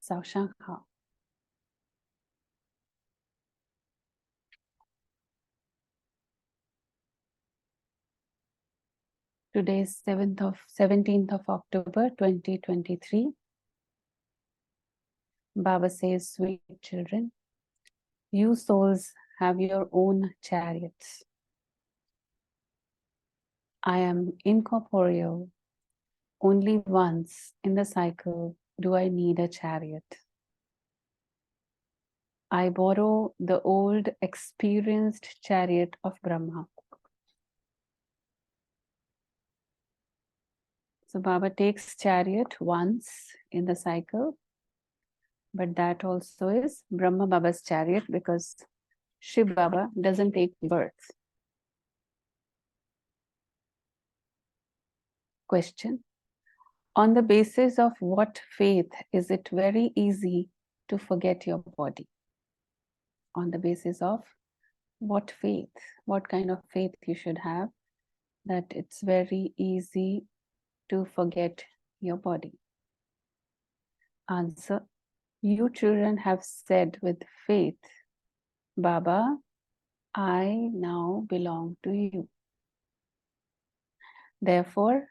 早上好。Today is 17th of October 2023. Baba says, sweet children, you souls have your own chariots. I am incorporeal. Only once in the cycle do I need a chariot. I borrow the old experienced chariot of Brahma. So Baba takes chariot once in the cycle, but that also is Brahma Baba's chariot because Shiv Baba doesn't take birth. Question: on the basis of what faith is it very easy to forget your body? On the basis of what faith? What kind of faith you should have that it's very easy to forget your body? Answer: you children have said with faith, Baba, I now belong to you. Therefore,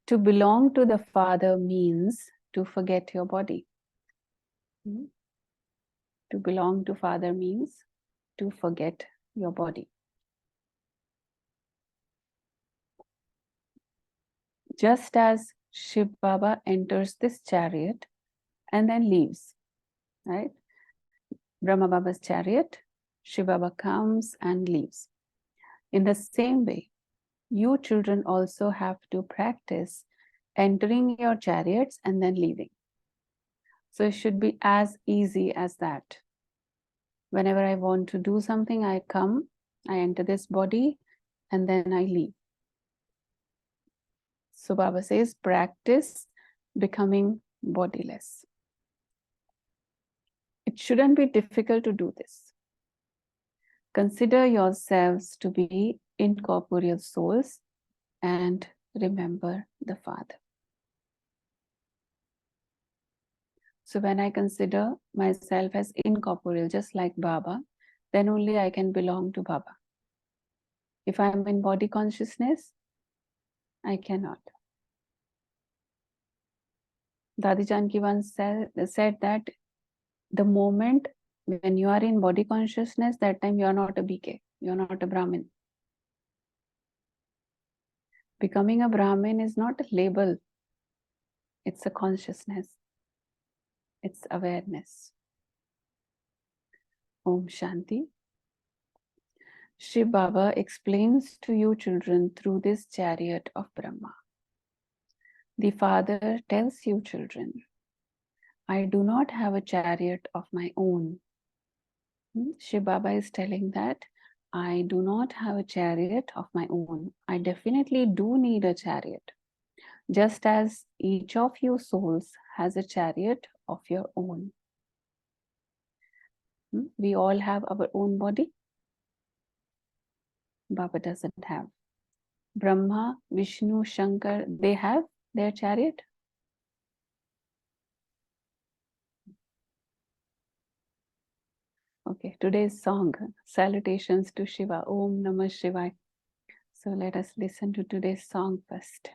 to belong to the Father means to forget your body. To belong to Father means to forget your body. Just as Shiv Baba enters this chariot and then leaves, right? Brahma Baba's chariot, Shiv Baba comes and leaves. In the same way, you children also have to practice entering your chariots and then leaving. So it should be as easy as that. Whenever I want to do something, I come, I enter this body, and then I leave. So Baba says, practice becoming bodiless. It shouldn't be difficult to do this. Consider yourselves to be incorporeal souls and remember the Father. So when I consider myself as incorporeal, just like Baba, then only I can belong to Baba. If I am in body consciousness, I cannot. Dadi Janki once said that the moment when you are in body consciousness, that time you are not a BK, you are not a Brahmin. Becoming a Brahmin is not a label, it's a consciousness, it's awareness. Om Shanti. Shiv Baba explains to you children through this chariot of Brahma. The Father tells you children, I do not have a chariot of my own. Shiv Baba is telling that I do not have a chariot of my own. I definitely do need a chariot. Just as each of you souls has a chariot of your own. We all have our own body. Baba doesn't have. Brahma, Vishnu, Shankar, they have their chariot. Okay, today's song, salutations to Shiva, Om Namah Shivaya. So let us listen to today's song first.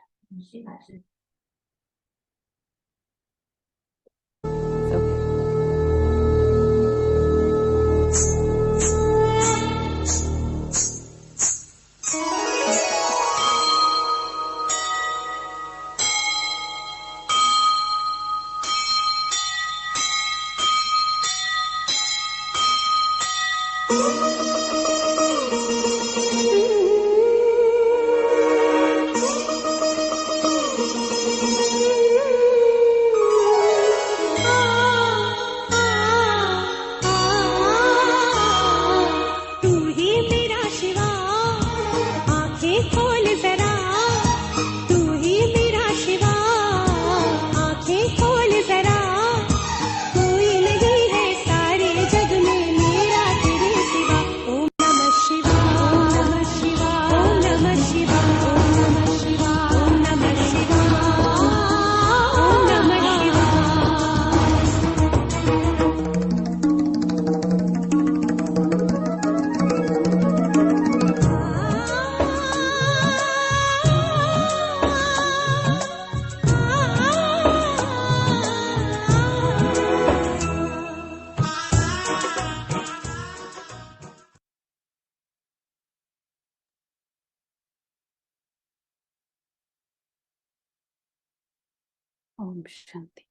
Om Shanti.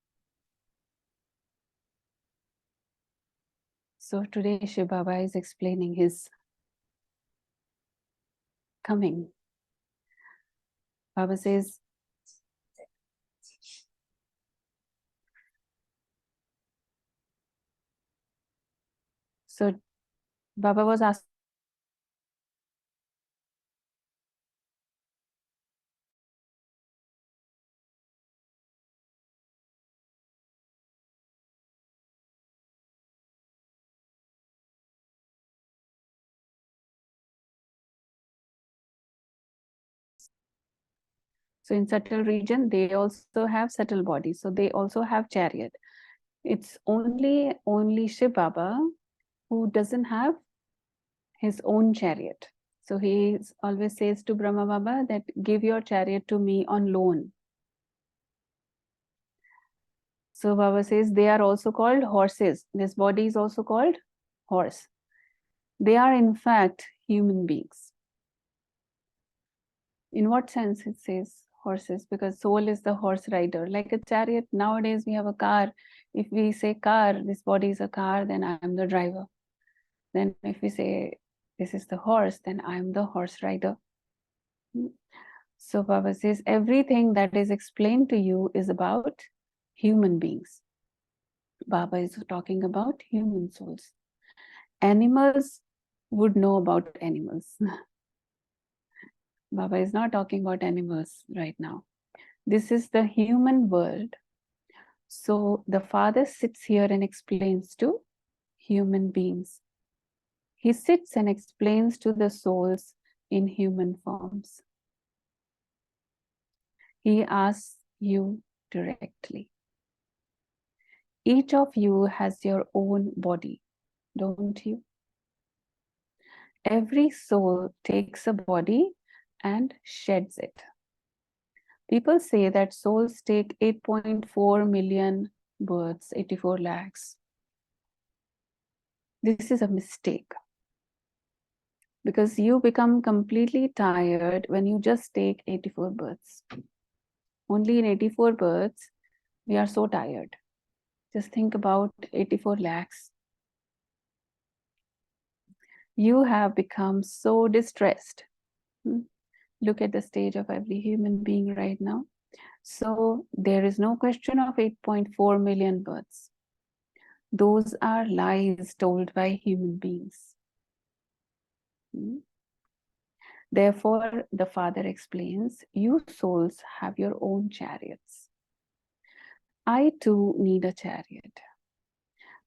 So today Shiv Baba is explaining his coming. Baba says, so Baba was asked, so in subtle region, they also have subtle bodies. So they also have chariot. It's only Shiv Baba who doesn't have his own chariot. So he always says to Brahma Baba that give your chariot to me on loan. So Baba says they are also called horses. This body is also called horse. They are in fact human beings. In what sense it says horses? Because soul is the horse rider. Like a chariot, nowadays we have a car. If we say car, this body is a car, then I am the driver. Then if we say this is the horse, then I am the horse rider. So Baba says everything that is explained to you is about human beings. Baba is talking about human souls. Animals would know about animals. Baba is not talking about animals right now. This is the human world. So the Father sits here and explains to human beings. He sits and explains to the souls in human forms. He asks you directly. Each of you has your own body, don't you? Every soul takes a body and sheds it. People say that souls take 8.4 million births, 84 lakhs. This is a mistake. Because you become completely tired when you just take 84 births. Only in 84 births, we are so tired. Just think about 84 lakhs. You have become so distressed. Look at the stage of every human being right now. So there is no question of 8.4 million births. Those are lies told by human beings. Therefore, the Father explains, you souls have your own chariots. I too need a chariot.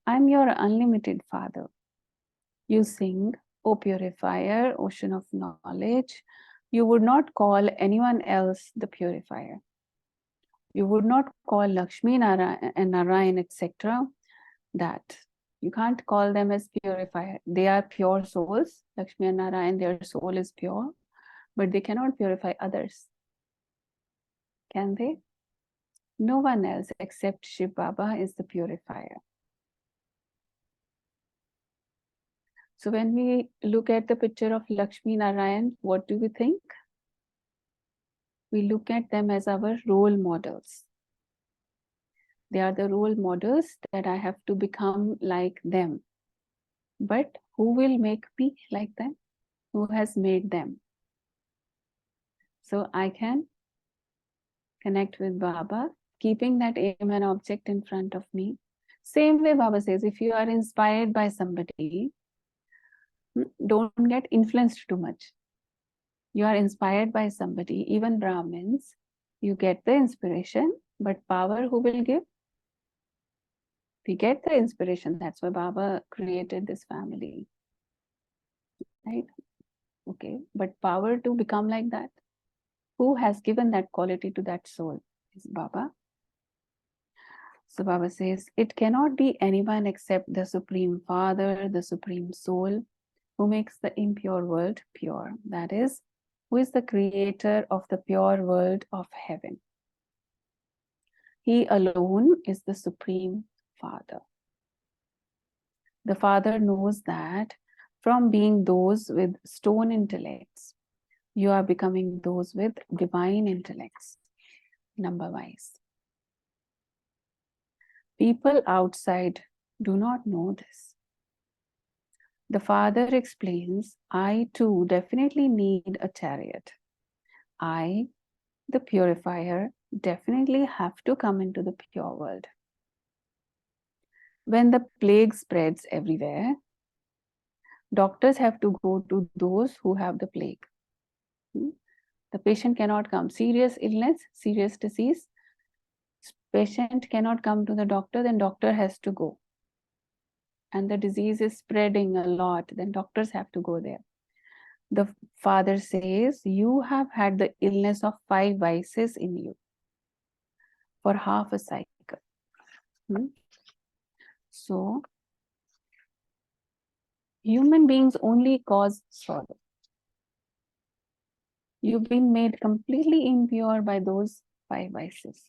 I'm your unlimited Father. You sing, O purifier, ocean of knowledge. You would not call anyone else the purifier. You would not call Lakshmi, Narayan, etc. that. You can't call them as purifier. They are pure souls. Lakshmi and Narayan, their soul is pure, but they cannot purify others. Can they? No one else except Shiv Baba is the purifier. So when we look at the picture of Lakshmi Narayan, what do we think? We look at them as our role models. They are the role models that I have to become like them. But who will make me like them? Who has made them? So I can connect with Baba, keeping that aim and object in front of me. Same way Baba says, if you are inspired by somebody, don't get influenced too much. You are inspired by somebody, even Brahmins, you get the inspiration, but power who will give? We get the inspiration. That's why Baba created this family. Right? Okay. But power to become like that? Who has given that quality to that soul? Is Baba. So Baba says, it cannot be anyone except the Supreme Father, the Supreme Soul, who makes the impure world pure. That is, who is the creator of the pure world of heaven. He alone is the Supreme Father. The Father knows that from being those with stone intellects, you are becoming those with divine intellects, number-wise. People outside do not know this. The father explains, I too definitely need a chariot. I, the purifier, definitely have to come into the pure world. When the plague spreads everywhere, doctors have to go to those who have the plague. The patient cannot come. Serious illness, serious disease, patient cannot come to the doctor, then doctor has to go. And the disease is spreading a lot, then doctors have to go there. The father says, you have had the illness of 5 vices in you for half a cycle. So, human beings only cause sorrow. You've been made completely impure by those 5 vices.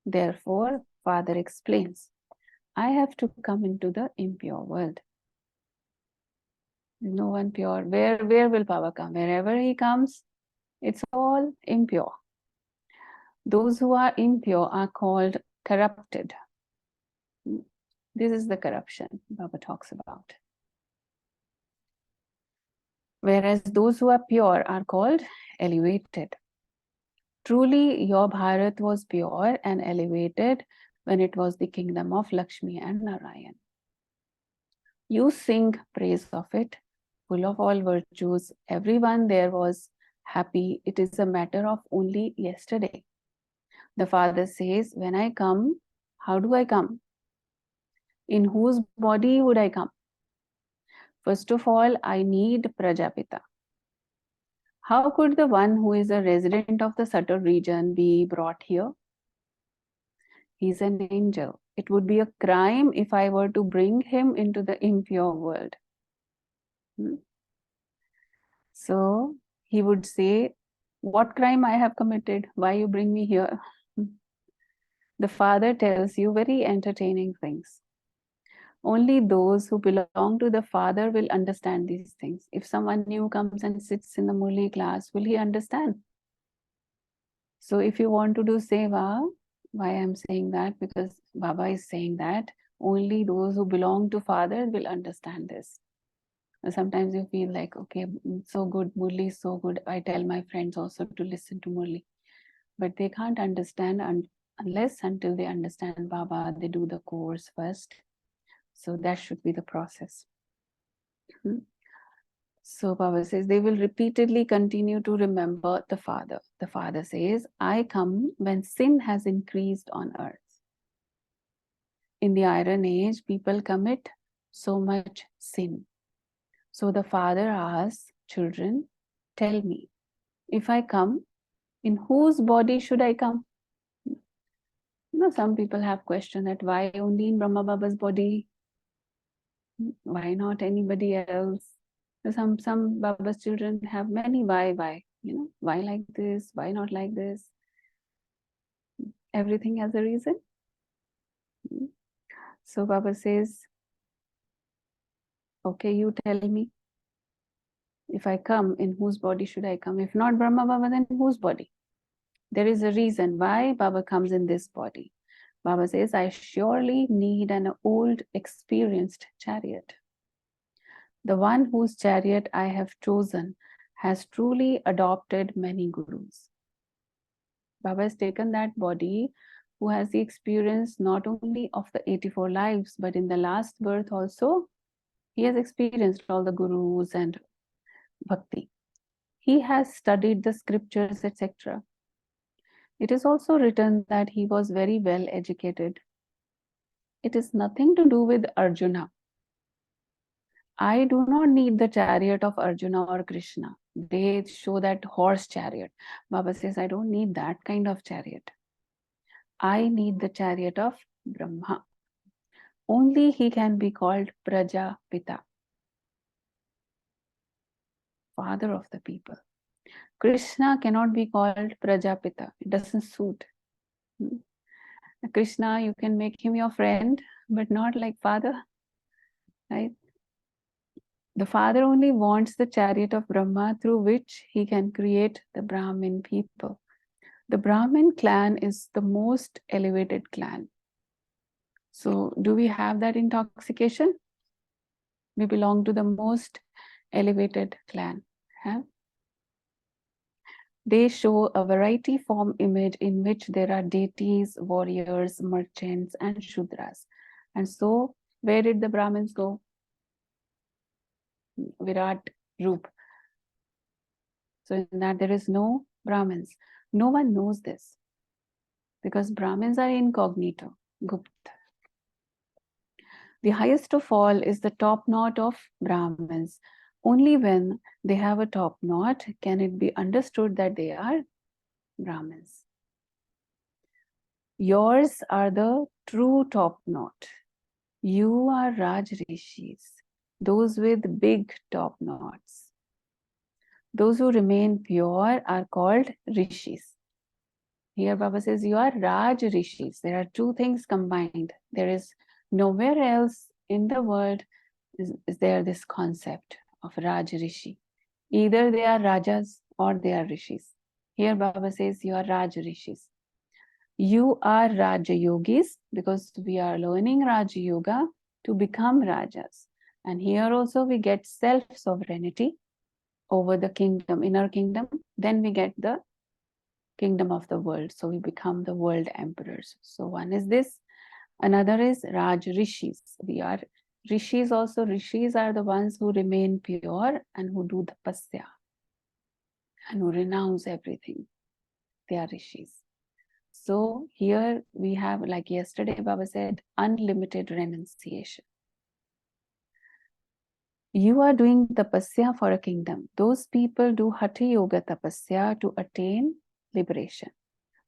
Therefore, father explains, I have to come into the impure world. No one pure. Where will Baba come? Wherever he comes, it's all impure. Those who are impure are called corrupted. This is the corruption Baba talks about. Whereas those who are pure are called elevated. Truly, your Bharat was pure and elevated when it was the kingdom of Lakshmi and Narayan. You sing praise of it, full of all virtues. Everyone there was happy. It is a matter of only yesterday. The father says, when I come, how do I come? In whose body would I come? First of all, I need Prajapita. How could the one who is a resident of the subtle region be brought here? He's an angel. It would be a crime if I were to bring him into the impure world. So he would say, what crime I have committed? Why you bring me here? The father tells you very entertaining things. Only those who belong to the father will understand these things. If someone new comes and sits in the Murli class, will he understand? So if you want to do seva, why I'm saying that? Because Baba is saying that only those who belong to father will understand this. Sometimes you feel like, okay, so good, Murli is so good. I tell my friends also to listen to Murli. But they can't understand unless until they understand Baba, they do the course first. So that should be the process. So Baba says, they will repeatedly continue to remember the Father. The Father says, I come when sin has increased on earth. In the Iron Age, people commit so much sin. So the Father asks, children, tell me, if I come, in whose body should I come? Some people have questioned that why only in Brahma Baba's body? Why not anybody else? Some Baba's children have many why, why like this, why not like this? Everything has a reason. So Baba says, okay, you tell me, if I come, in whose body should I come? If not Brahma Baba, then whose body? There is a reason why Baba comes in this body. Baba says, I surely need an old, experienced chariot. The one whose chariot I have chosen has truly adopted many gurus. Baba has taken that body who has the experience not only of the 84 lives, but in the last birth also, he has experienced all the gurus and bhakti. He has studied the scriptures, etc. It is also written that he was very well educated. It is nothing to do with Arjuna. I do not need the chariot of Arjuna or Krishna. They show that horse chariot. Baba says, I don't need that kind of chariot. I need the chariot of Brahma. Only he can be called Prajapita, father of the people. Krishna cannot be called Prajapita. It doesn't suit. Krishna, you can make him your friend, but not like father, right? The father only wants the chariot of Brahma through which he can create the Brahmin people. The Brahmin clan is the most elevated clan. So do we have that intoxication? We belong to the most elevated clan. Huh? They show a variety form image in which there are deities, warriors, merchants, and Shudras. And so, where did the Brahmins go? Virat Roop. So, in that there is no Brahmins. No one knows this because Brahmins are incognito, Gupt. The highest of all is the top knot of Brahmins. Only when they have a top knot can it be understood that they are Brahmins. Yours are the true top knot. You are Raj Rishis, those with big top knots. Those who remain pure are called Rishis. Here Baba says you are Raj Rishis. There are two things combined. There is nowhere else in the world is there this concept of Raj Rishi. Either they are Rajas or they are Rishis. Here Baba says you are Raj Rishis. You are Raja Yogis because we are learning Raja Yoga to become Rajas. And here also we get self-sovereignty over the kingdom, inner kingdom. Then we get the kingdom of the world. So we become the world emperors. So one is this. Another is Raj Rishis. We are Rishis also. Rishis are the ones who remain pure and who do tapasya and who renounce everything. They are Rishis. So here we have, like yesterday Baba said, unlimited renunciation. You are doing tapasya for a kingdom. Those people do Hatha Yoga tapasya to attain liberation.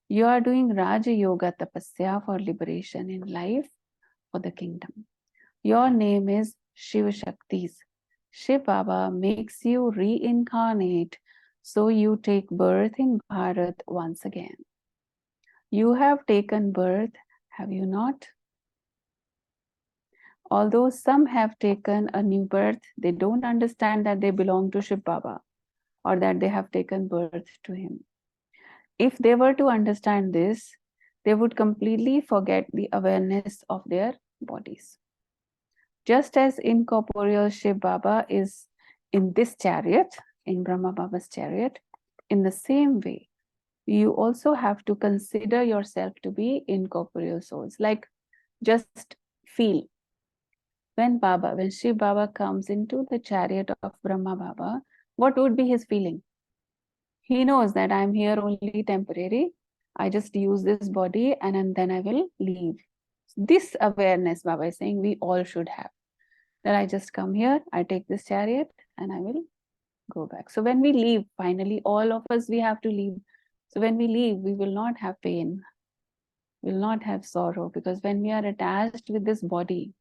You are doing Raja Yoga tapasya for liberation in life for the kingdom. Your name is Shiva Shaktis. Shiv Baba makes you reincarnate so you take birth in Bharat once again. You have taken birth, have you not? Although some have taken a new birth, they don't understand that they belong to Shiv Baba or that they have taken birth to him. If they were to understand this, they would completely forget the awareness of their bodies. Just as incorporeal Shiv Baba is in this chariot, in Brahma Baba's chariot, in the same way, you also have to consider yourself to be incorporeal souls. Like, just feel. When Shiv Baba comes into the chariot of Brahma Baba, what would be his feeling? He knows that I'm here only temporary. I just use this body and then I will leave. This awareness, Baba is saying, we all should have. That I just come here, I take this chariot and I will go back. So when we leave, finally, all of us, we have to leave. So when we leave, we will not have pain, will not have sorrow, because when we are attached with this body,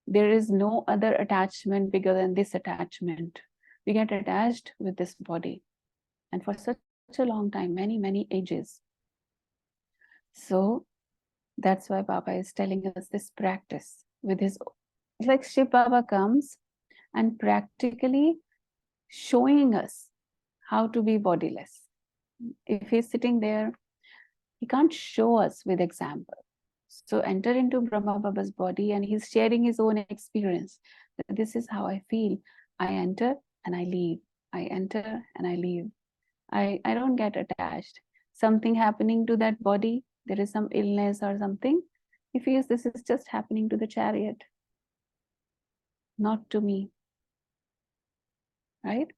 there is no other attachment bigger than this attachment. We get attached with this body, and for such a long time, many ages. So that's why Baba is telling us this practice with his, it's like Shiv Baba comes and practically showing us how to be bodiless. If he's sitting there, he can't show us with example. So enter into Brahma Baba's body and he's sharing his own experience. This is how I feel. I enter and I leave. I enter and I leave. I don't get attached. Something happening to that body, there is some illness or something. He feels this is just happening to the chariot, not to me. Right?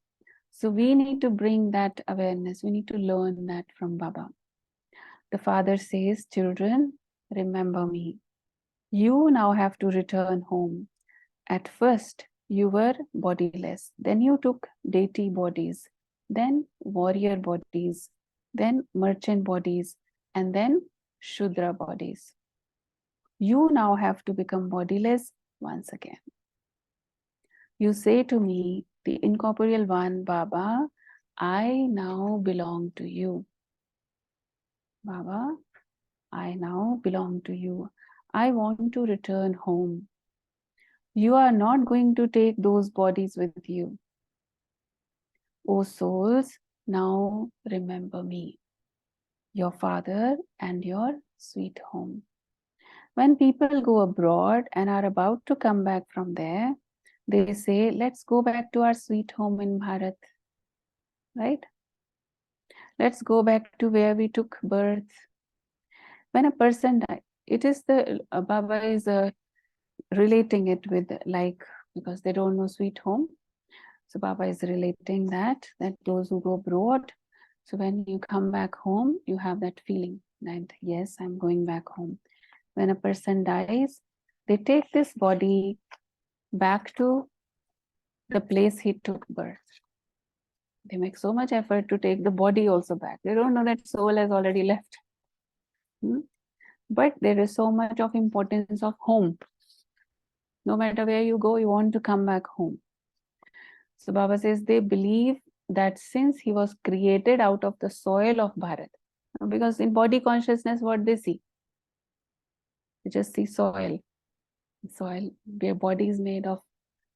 So we need to bring that awareness. We need to learn that from Baba. The father says, children, remember me. You now have to return home. At first, you were bodiless. Then you took deity bodies, then warrior bodies, then merchant bodies, and then Shudra bodies. You now have to become bodiless once again. You say to me, the incorporeal one, Baba, I now belong to you. Baba, I now belong to you. I want to return home. You are not going to take those bodies with you. O souls, now remember me, your father and your sweet home. When people go abroad and are about to come back from there, they say, let's go back to our sweet home in Bharat, right? Let's go back to where we took birth. When a person dies, it is the Baba is relating it with, like, because they don't know sweet home. So Baba is relating that those who go abroad, so when you come back home, you have that feeling that, yes, I'm going back home. When a person dies, they take this body back to the place he took birth. They make so much effort to take the body also back. They don't know that soul has already left. But there is so much of importance of home. No matter where you go, you want to come back home. So Baba says they believe that since he was created out of the soil of Bharat, because in body consciousness, what they see? They just see soil. Soil, their body is made of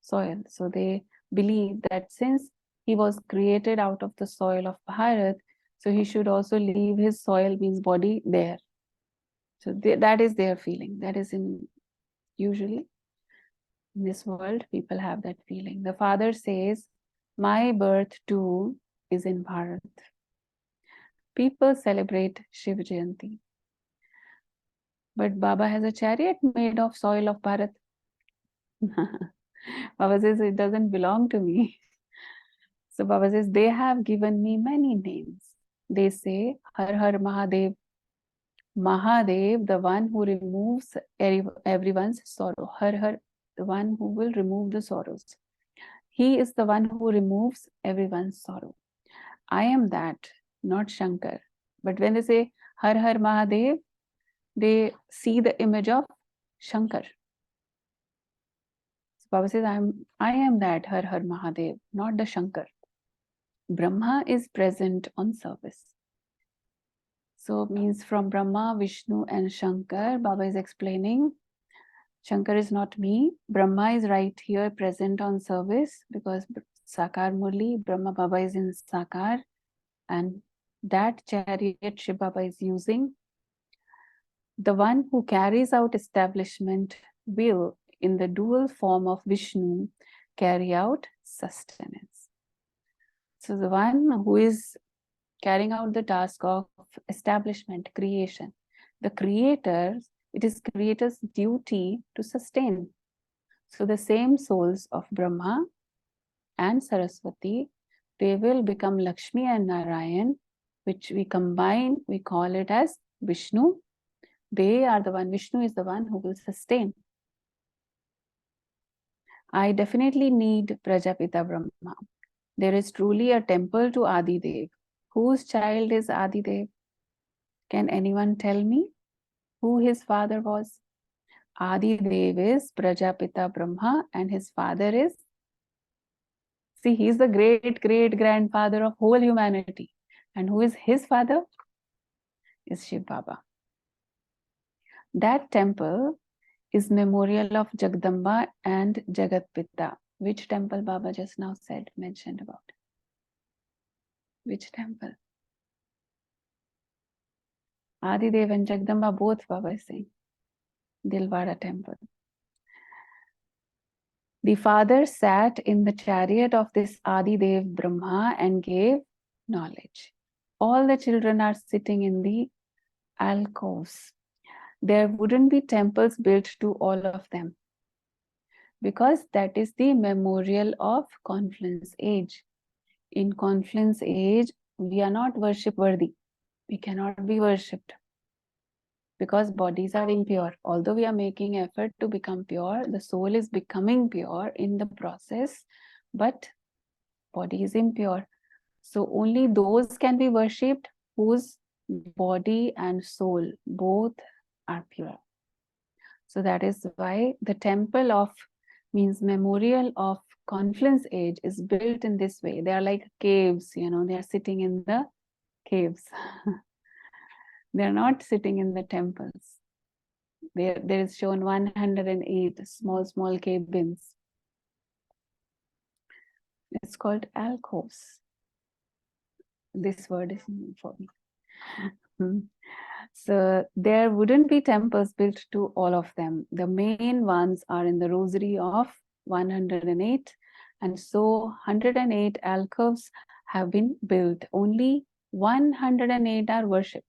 soil. So they believe that since he was created out of the soil of Bharat, so he should also leave his soil, means body, there. So that is their feeling. That is usually in this world, people have that feeling. The father says, my birth too is in Bharat. People celebrate Shiv Jayanti. But Baba has a chariot made of soil of Bharat. Baba says, it doesn't belong to me. So Baba says, they have given me many names. They say, Har Har Mahadev. Mahadev, the one who removes everyone's sorrow. Har Har, the one who will remove the sorrows. He is the one who removes everyone's sorrow. I am that, not Shankar. But when they say Har Har Mahadev, they see the image of Shankar. So Baba says, I am that Har Har Mahadev, not the Shankar. Brahma is present on service. So means from Brahma, Vishnu and Shankar, Baba is explaining, Shankar is not me. Brahma is right here present on service because Sakar Murli, Brahma Baba is in Sakar, and that chariot Shiv Baba is using. The one who carries out establishment will, in the dual form of Vishnu, carry out sustenance. So the one who is carrying out the task of establishment, creation, the creator, it is creator's duty to sustain. So the same souls of Brahma and Saraswati, they will become Lakshmi and Narayan, which we combine, we call it as Vishnu. They are the one, Vishnu is the one who will sustain. I definitely need Prajapita Brahma. There is truly a temple to Adi Dev. Whose child is Adi Dev? Can anyone tell me who his father was? Adi Dev is Prajapita Brahma and his father is, see, he is the great grandfather of whole humanity. And who is his father? Is Shiv Baba. That temple is memorial of Jagdamba and Jagat Pitta. Which temple Baba just now mentioned about? Which temple? Adidev and Jagdamba, both Baba is saying. Dilwara temple. The father sat in the chariot of this Adidev Brahma and gave knowledge. All the children are sitting in the alcoves. There wouldn't be temples built to all of them, because that is the memorial of confluence age. In confluence age, we are not worship worthy. We cannot be worshipped because bodies are impure. Although we are making effort to become pure, the soul is becoming pure in the process, but body is impure. So only those can be worshipped whose body and soul both are pure. So that is why the temple of, means memorial of confluence age, is built in this way. They are like caves, they are sitting in the caves. They are not sitting in the temples. There is shown 108 small cabins. It's called alcoves. This word is new for me. Hmm. So there wouldn't be temples built to all of them. The main ones are in the rosary of 108, and so 108 alcoves have been built. Only 108 are worshipped.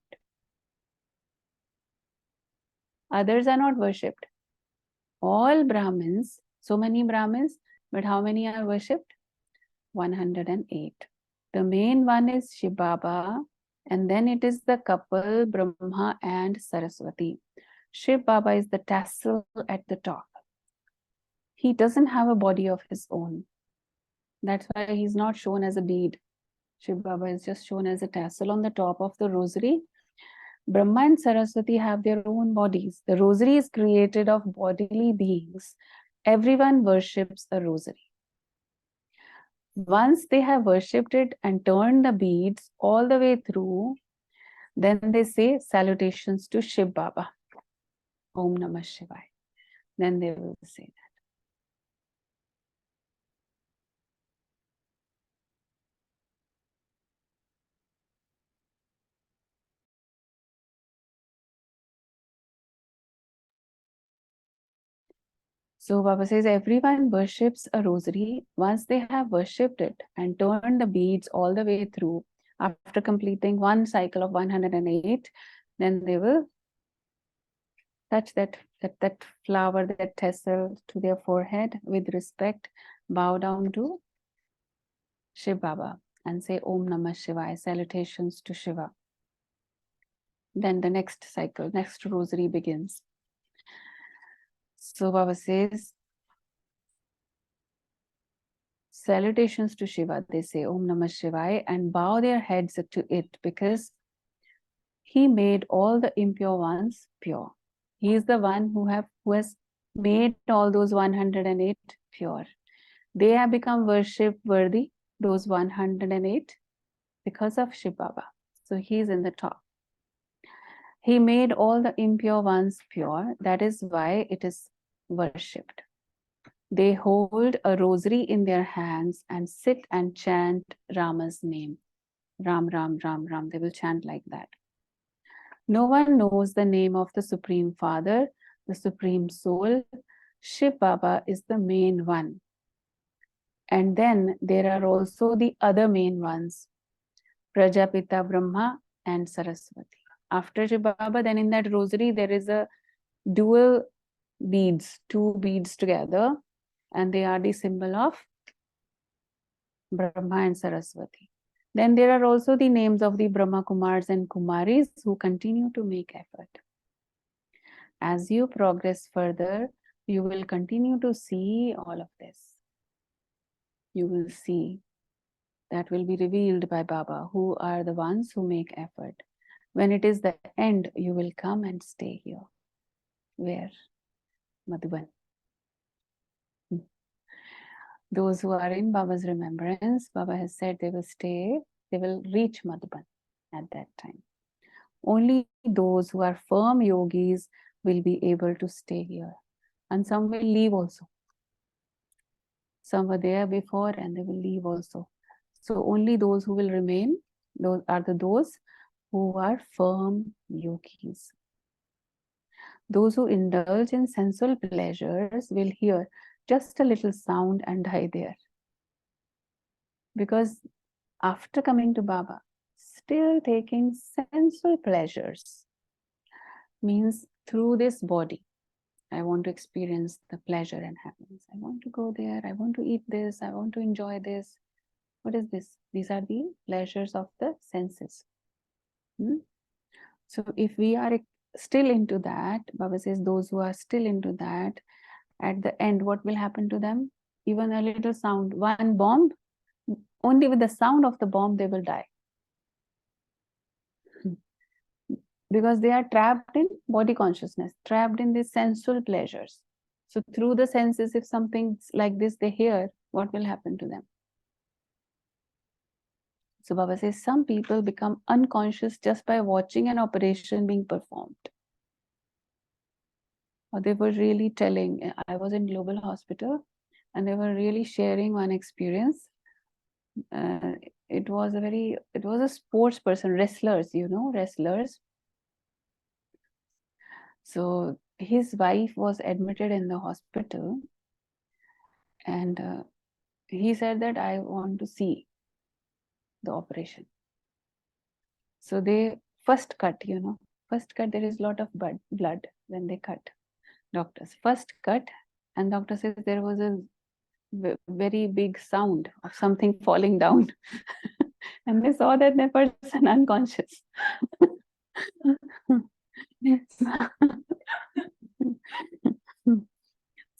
Others are not worshipped. All Brahmins, so many Brahmins, but how many are worshipped? 108. The main one is Shiv Baba, and then it is the couple Brahma and Saraswati. Shiv Baba is the tassel at the top. He doesn't have a body of his own. That's why he's not shown as a bead. Shiv Baba is just shown as a tassel on the top of the rosary. Brahma and Saraswati have their own bodies. The rosary is created of bodily beings. Everyone worships a rosary. Once they have worshipped it and turned the beads all the way through, then they say salutations to Shiv Baba. Om Namah Shivaya. Then they will say that. So Baba says everyone worships a rosary. Once they have worshipped it and turned the beads all the way through, after completing one cycle of 108, then they will touch that flower, that tassel to their forehead with respect, bow down to Shiv Baba and say Om Namah Shivaya, salutations to Shiva. Then the next cycle, next rosary begins. So Baba says, salutations to Shiva, they say Om Namah Shivaya and bow their heads to it because he made all the impure ones pure. He is the one who has made all those 108 pure. They have become worship worthy, those 108, because of Shiv Baba. So he is in the top. He made all the impure ones pure. That is why it is worshipped. They hold a rosary in their hands and sit and chant Rama's name. Ram, Ram, Ram, Ram. They will chant like that. No one knows the name of the Supreme Father, the Supreme Soul. Shiv Baba is the main one. And then there are also the other main ones, Prajapita Brahma and Saraswati. After Shiv Baba, then in that rosary, there is a dual beads, two beads together, and they are the symbol of Brahma and Saraswati. Then there are also the names of the Brahma Kumars and Kumaris who continue to make effort. As you progress further, you will continue to see all of this. You will see that will be revealed by Baba, who are the ones who make effort. When it is the end, you will come and stay here. Where? Madhuban. Those who are in Baba's remembrance, Baba has said they will stay, they will reach Madhuban at that time. Only those who are firm yogis will be able to stay here. And some will leave also. Some were there before and they will leave also. So only those who will remain, those are those who are firm yogis. Those who indulge in sensual pleasures will hear just a little sound and die there. Because after coming to Baba, still taking sensual pleasures means through this body, I want to experience the pleasure and happiness. I want to go there. I want to eat this. I want to enjoy this. What is this? These are the pleasures of the senses. So if we are still into that, Baba says those who are still into that, at the end, what will happen to them? Even a little sound, one bomb, only with the sound of the bomb, they will die. Because they are trapped in body consciousness, trapped in these sensual pleasures. So through the senses, if something like this they hear, what will happen to them? So Baba says some people become unconscious just by watching an operation being performed. Or they were really telling, I was in Global Hospital and they were really sharing one experience. it was a sports person, wrestlers, wrestlers. So his wife was admitted in the hospital, and he said that I want to see the operation. So they first cut, there is a lot of blood when they cut. Doctors first cut, and doctor says there was a very big sound of something falling down. And they saw that the person unconscious.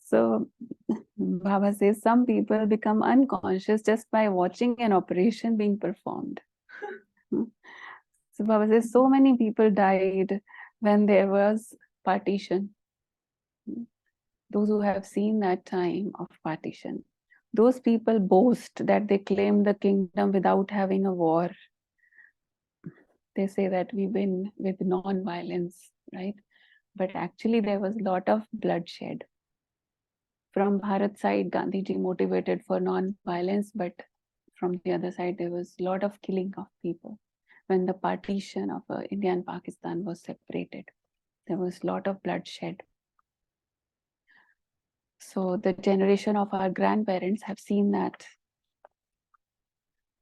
So Baba says some people become unconscious just by watching an operation being performed. So Baba says so many people died when there was partition. Those who have seen that time of partition, those people boast that they claim the kingdom without having a war. They say that we win with non-violence, right? But actually there was a lot of bloodshed. From Bharat side, Gandhiji motivated for non-violence, but from the other side, there was a lot of killing of people. When the partition of India and Pakistan was separated, there was a lot of bloodshed. So the generation of our grandparents have seen that.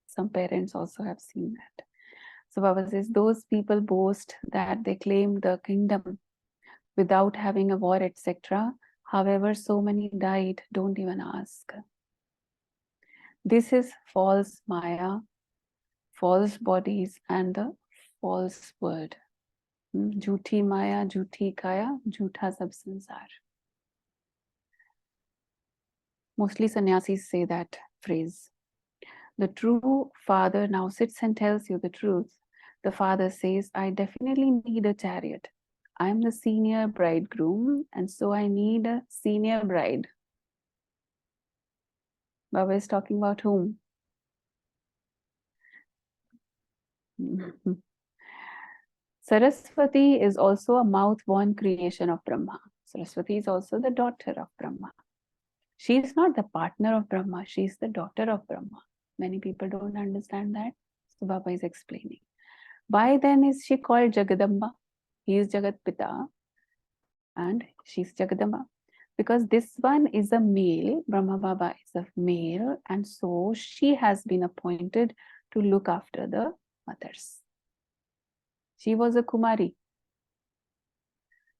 Some parents also have seen that. So Baba says, those people boast that they claim the kingdom without having a war, etc. However, so many died, don't even ask. This is false Maya, false bodies, and the false world. Jhuti Maya, Jhuti Kaya, Jhutha Sab Sansar. Mostly sannyasis say that phrase. The true father now sits and tells you the truth. The father says, I definitely need a chariot. I am the senior bridegroom, and so I need a senior bride. Baba is talking about whom? Saraswati is also a mouth-born creation of Brahma. Saraswati is also the daughter of Brahma. She is not the partner of Brahma, she is the daughter of Brahma. Many people don't understand that. So Baba is explaining. Why then is she called Jagadamba? He is Jagat Pita and she is Jagadamba. Because this one is a male, Brahma Baba is a male, and so she has been appointed to look after the mothers. She was a Kumari,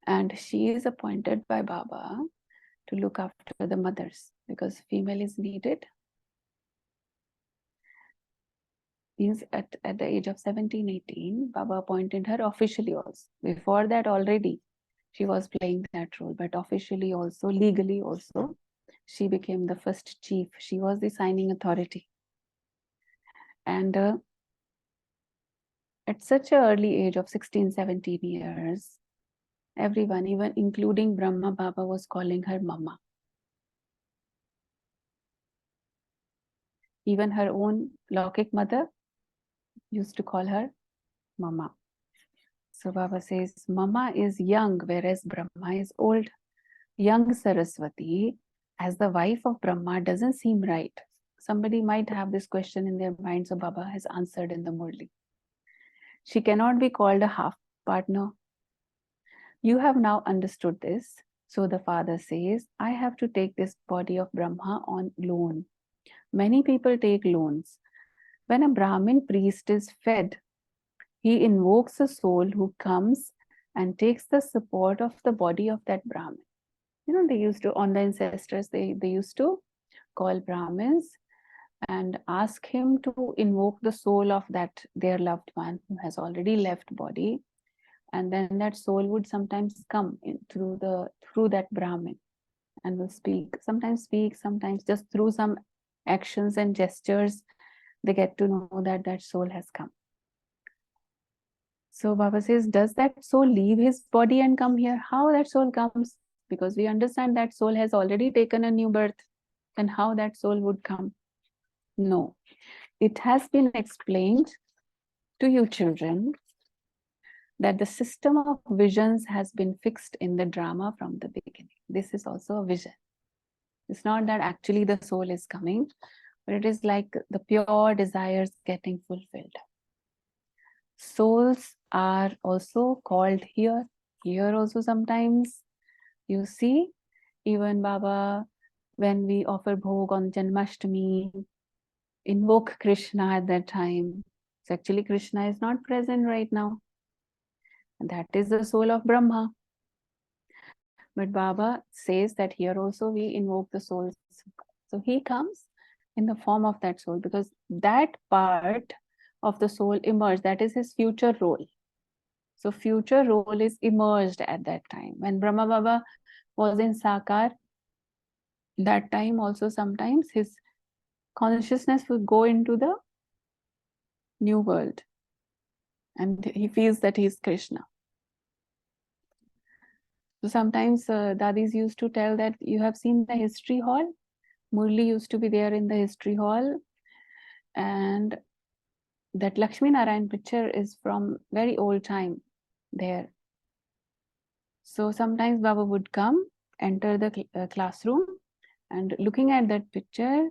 and she is appointed by Baba to look after the mothers because female is needed. Means at the age of 17, 18, Baba appointed her officially also. Before that already she was playing that role, but officially also, legally also, she became the first chief. She was the signing authority. And at such an early age of 16, 17 years, everyone, even including Brahma Baba, was calling her Mama. Even her own Laukik mother used to call her Mama. So Baba says, Mama is young, whereas Brahma is old. Young Saraswati, as the wife of Brahma, doesn't seem right. Somebody might have this question in their mind, so Baba has answered in the Murli. She cannot be called a half partner. You have now understood this. So the father says, I have to take this body of Brahma on loan. Many people take loans. When a Brahmin priest is fed, he invokes a soul who comes and takes the support of the body of that Brahmin. They used to, on the ancestors, they used to call Brahmins and ask him to invoke the soul of that their loved one who has already left body, and then that soul would sometimes come in through that Brahmin and will speak, sometimes just through some actions and gestures they get to know that that soul has come. So Baba says, does that soul leave his body and come here? How that soul comes? Because we understand that soul has already taken a new birth. Then how that soul would come? No. It has been explained to you children that the system of visions has been fixed in the drama from the beginning. This is also a vision. It's not that actually the soul is coming, but it is like the pure desires getting fulfilled. Souls are also called here. Here also sometimes you see, even Baba, when we offer bhog on Janmashtami, invoke Krishna at that time. So actually Krishna is not present right now. And that is the soul of Brahma. But Baba says that here also we invoke the souls. So he comes in the form of that soul, because that part of the soul emerged. That is his future role. So future role is emerged at that time. When Brahma Baba was in Sakar, that time also sometimes his consciousness will go into the new world. And he feels that he is Krishna. So sometimes Dadis used to tell that you have seen the history hall. Murli used to be there in the history hall. And that Lakshmi Narayan picture is from very old time there. So sometimes Baba would come, enter the classroom, and looking at that picture,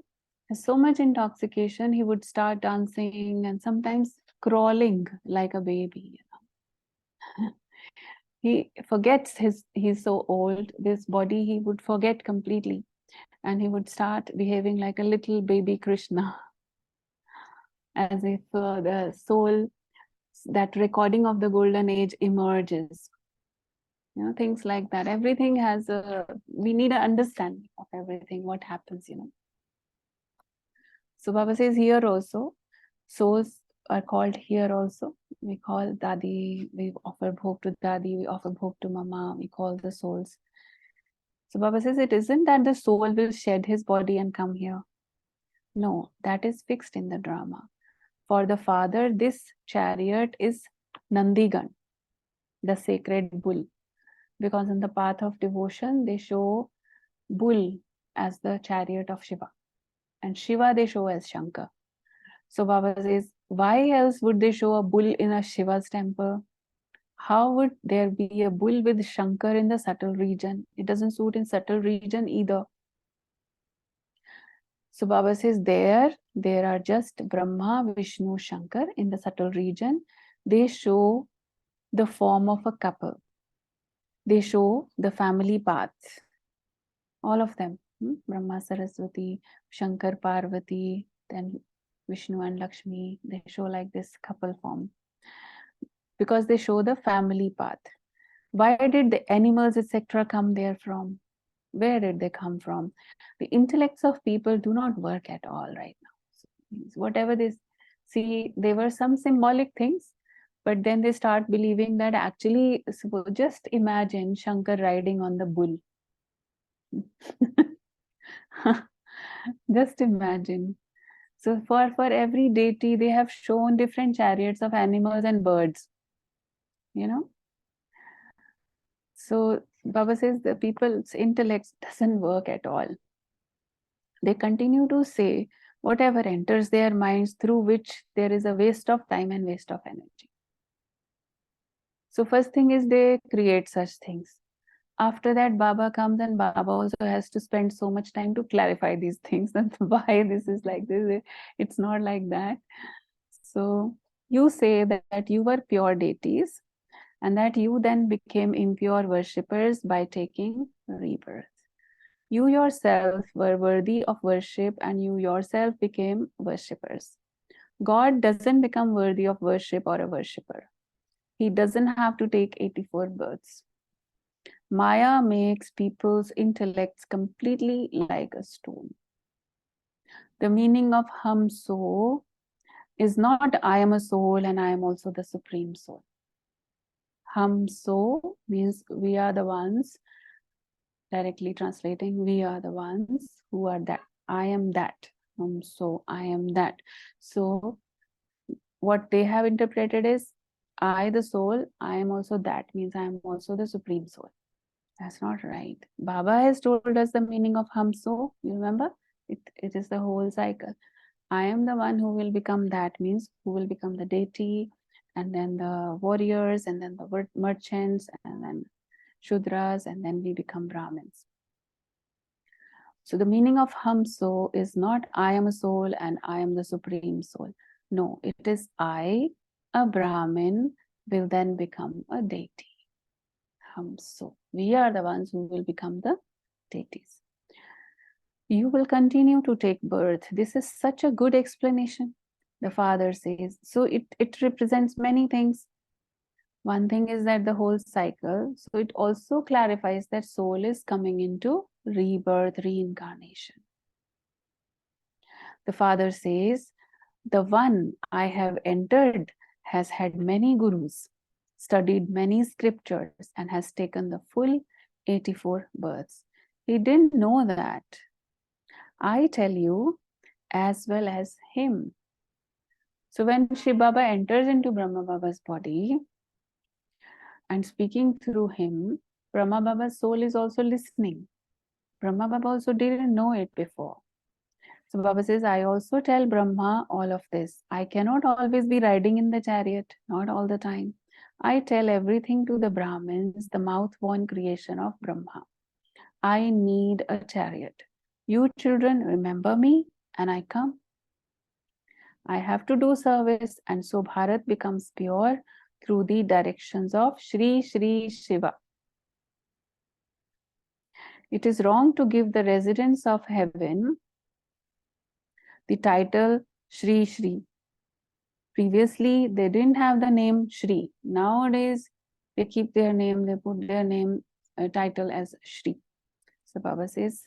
there's so much intoxication, he would start dancing and sometimes crawling like a baby. He forgets he's so old, this body he would forget completely, and he would start behaving like a little baby Krishna, as if the soul, that recording of the golden age emerges. Things like that. Everything has we need an understanding of everything, what happens. So Baba says here also, souls are called here also. We call Dadi, we offer bhog to Dadi, we offer bhog to Mama, we call the souls. So Baba says it isn't that the soul will shed his body and come here. No, that is fixed in the drama. For the father, this chariot is Nandigan, the sacred bull. Because in the path of devotion, they show bull as the chariot of Shiva. And Shiva they show as Shankar. So Baba says, why else would they show a bull in a Shiva's temple? How would there be a bull with Shankar in the subtle region? It doesn't suit in subtle region either. So Baba says there are just Brahma, Vishnu, Shankar in the subtle region. They show the form of a couple. They show the family path. All of them. Brahma, Saraswati, Shankar, Parvati, then Vishnu and Lakshmi. They show like this couple form. Because they show the family path. Why did the animals, etc., come there from? Where did they come from? The intellects of people do not work at all right now. So whatever they see, there were some symbolic things, but then they start believing that actually, just imagine Shankar riding on the bull. Just imagine. So for every deity, they have shown different chariots of animals and birds. So Baba says the people's intellect doesn't work at all. They continue to say whatever enters their minds, through which there is a waste of time and waste of energy. So first thing is they create such things. After that, Baba comes and Baba also has to spend so much time to clarify these things and why this is like this. It's not like that. So you say that you were pure deities and that you then became impure worshippers by taking rebirth. You yourself were worthy of worship and you yourself became worshippers. God doesn't become worthy of worship or a worshipper. He doesn't have to take 84 births. Maya makes people's intellects completely like a stone. The meaning of hum so is not I am a soul and I am also the supreme soul. Hum so means we are the ones, directly translating, we are the ones who are that. I am that. So I am that. So what they have interpreted is I, the soul, I am also that, means I am also the supreme soul. That's not right. Baba has told us the meaning of hum so. You remember? It is the whole cycle. I am the one who will become that, means who will become the deity, and then the warriors, and then the merchants, and then Shudras, and then we become Brahmins. So the meaning of Hamso is not I am a soul and I am the supreme soul. No, it is I, a Brahmin, will then become a deity. Hamso. We are the ones who will become the deities. You will continue to take birth. This is such a good explanation. The father says. So it represents many things. One thing is that the whole cycle. So it also clarifies that soul is coming into rebirth, reincarnation. The father says, the one I have entered has had many gurus, studied many scriptures, and has taken the full 84 births. He didn't know that. I tell you, as well as him. So when Shiv Baba enters into Brahma Baba's body and speaking through him, Brahma Baba's soul is also listening. Brahma Baba also didn't know it before. So Baba says, I also tell Brahma all of this. I cannot always be riding in the chariot, not all the time. I tell everything to the Brahmins, the mouth-born creation of Brahma. I need a chariot. You children remember me and I come. I have to do service, and so Bharat becomes pure through the directions of Shri Shri Shiva. It is wrong to give the residents of heaven the title Shri Shri. Previously, they didn't have the name Shri. Nowadays, they keep their name, they put their name title as Shri. So Baba says,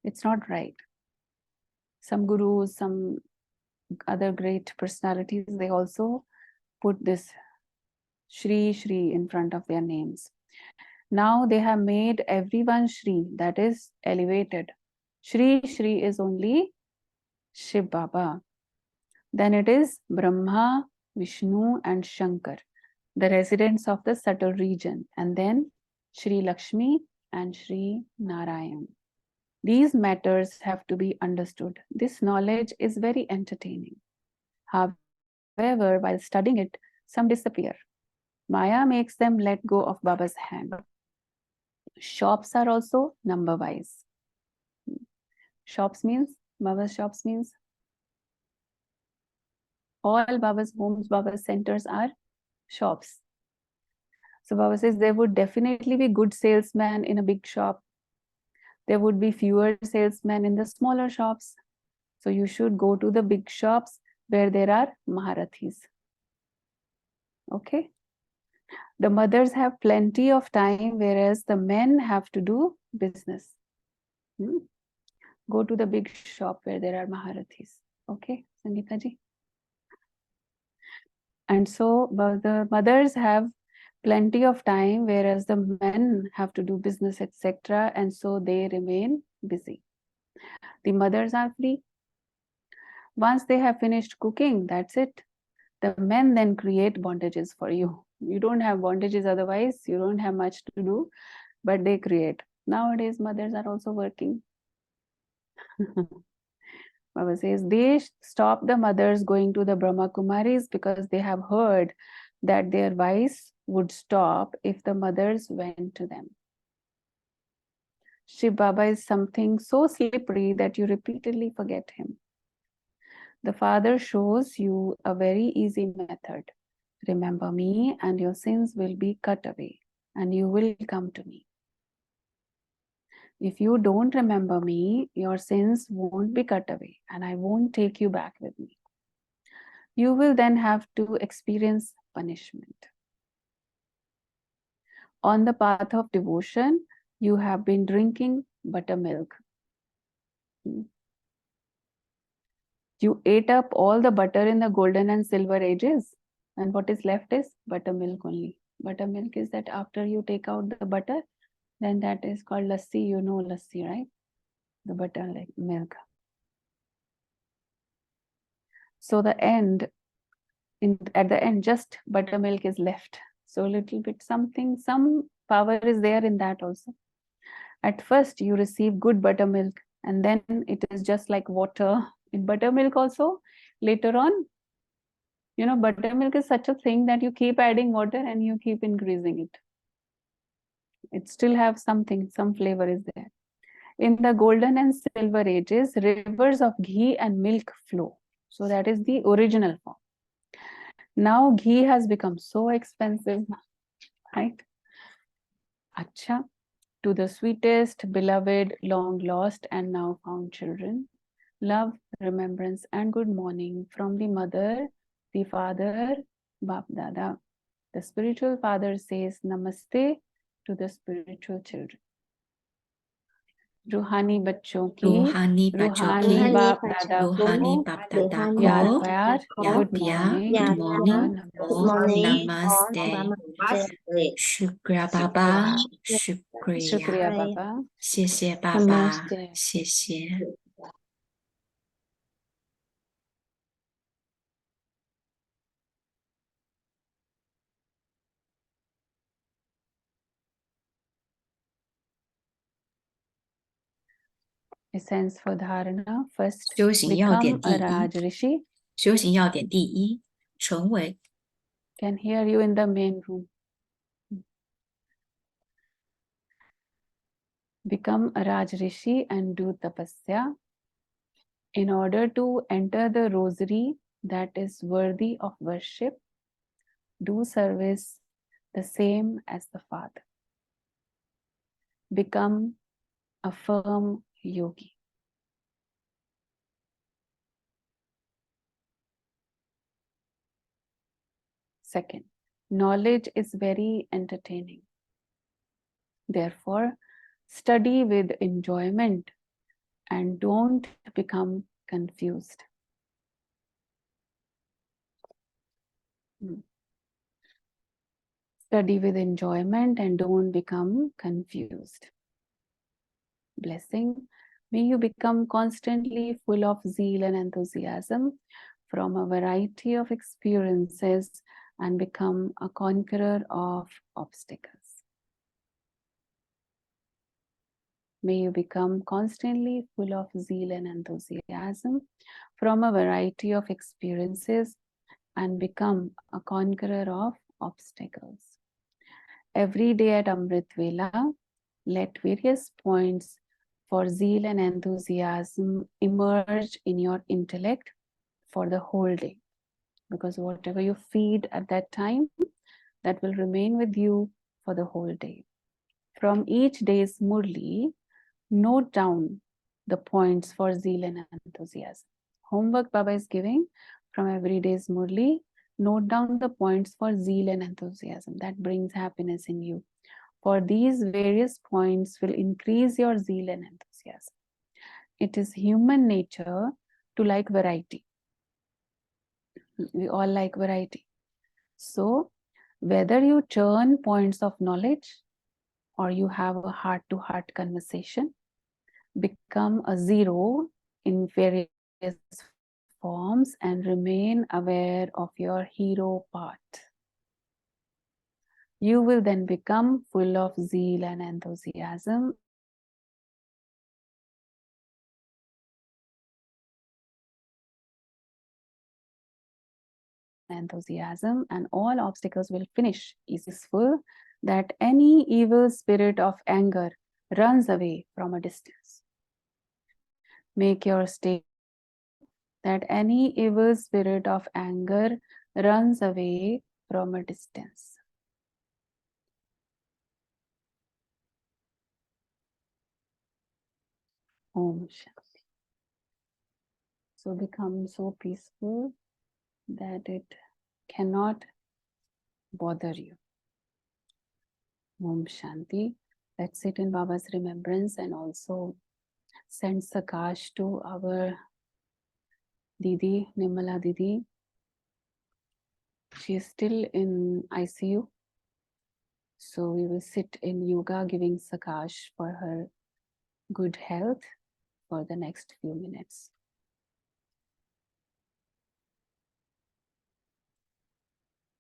it's not right. Some gurus, some other great personalities, they also put this Shri Shri in front of their names. Now they have made everyone Shri, that is elevated. Shri Shri is only Shiv Baba. Then it is Brahma, Vishnu and Shankar, the residents of the subtle region. And then Shri Lakshmi and Shri Narayan. These matters have to be understood. This knowledge is very entertaining. However, while studying it, some disappear. Maya makes them let go of Baba's hand. Shops are also number wise. Shops means, Baba's shops means all Baba's homes, Baba's centers are shops. So Baba says there would definitely be good salesmen in a big shop. There would be fewer salesmen in the smaller shops. So you should go to the big shops where there are Maharathis. Okay. The mothers have plenty of time, whereas the men have to do business. Go to the big shop where there are Maharathis. Okay, Sangeeta ji. And so the mothers have plenty of time, whereas the men have to do business, etc. And so they remain busy. The mothers are free. Once they have finished cooking, that's it. The men then create bondages for you. You don't have bondages otherwise, you don't have much to do, but they create. Nowadays, mothers are also working. Baba says they stop the mothers going to the Brahma Kumaris because they have heard that their wives would stop if the mothers went to them. Shiv Baba is something so slippery that you repeatedly forget him. The Father shows you a very easy method. Remember me and your sins will be cut away and you will come to me. If you don't remember me, your sins won't be cut away and I won't take you back with me. You will then have to experience punishment. On the path of devotion, you have been drinking buttermilk. You ate up all the butter in the golden and silver ages, and what is left is buttermilk only. Buttermilk is that after you take out the butter, then that is called lassi. You know lassi, right? The butter like milk. So at the end, just buttermilk is left. So a little bit something, some power is there in that also. At first, you receive good buttermilk, and then it is just like water. In buttermilk also, later on, you know, buttermilk is such a thing that you keep adding water and you keep increasing it. It still have something, some flavor is there. In the golden and silver ages, rivers of ghee and milk flow. So that is the original form. Now ghee has become so expensive, right? Acha, to the sweetest, beloved, long lost and now found children, love, remembrance and good morning from the mother, the father, Bap Dada. The spiritual father says namaste to the spiritual children. रूहानी बच्चों की रूहानी बाप दादा को याद प्यार good morning Good morning. Namaste. Shukriya Baba. शुक्रिया बाबा 谢谢爸爸 Namaste. 谢谢 Essence for dharana. First, 修行要点 become 第 a 一 Raj Rishi. 修行要点第一 成为 Can hear you in the main room. Become a Raj Rishi and do tapasya in order to enter the rosary that is worthy of worship. Do service the same as the Father. Become a firm yogi. Second, knowledge is very entertaining. Therefore, study with enjoyment and don't become confused. Study with enjoyment and don't become confused. Blessing. May you become constantly full of zeal and enthusiasm from a variety of experiences and become a conqueror of obstacles. May you become constantly full of zeal and enthusiasm from a variety of experiences and become a conqueror of obstacles. Every day at Amrit Vela, let various points for zeal and enthusiasm emerge in your intellect for the whole day. Because whatever you feed at that time, that will remain with you for the whole day. From each day's Murli, note down the points for zeal and enthusiasm. Homework Baba is giving from every day's Murli. Note down the points for zeal and enthusiasm that brings happiness in you. For these various points will increase your zeal and enthusiasm. It is human nature to like variety. We all like variety. So, whether you churn points of knowledge or you have a heart-to-heart conversation, become a zero in various forms and remain aware of your hero part. You will then become full of zeal and enthusiasm and all obstacles will finish. It is peaceful that any evil spirit of anger runs away from a distance. Make your state that any evil spirit of anger runs away from a distance. Om Shanti. So become so peaceful that it cannot bother you. Om Shanti. Let's sit in Baba's remembrance and also send Sakash to our Didi, Nimala Didi. She is still in ICU. So we will sit in yoga giving Sakash for her good health for the next few minutes.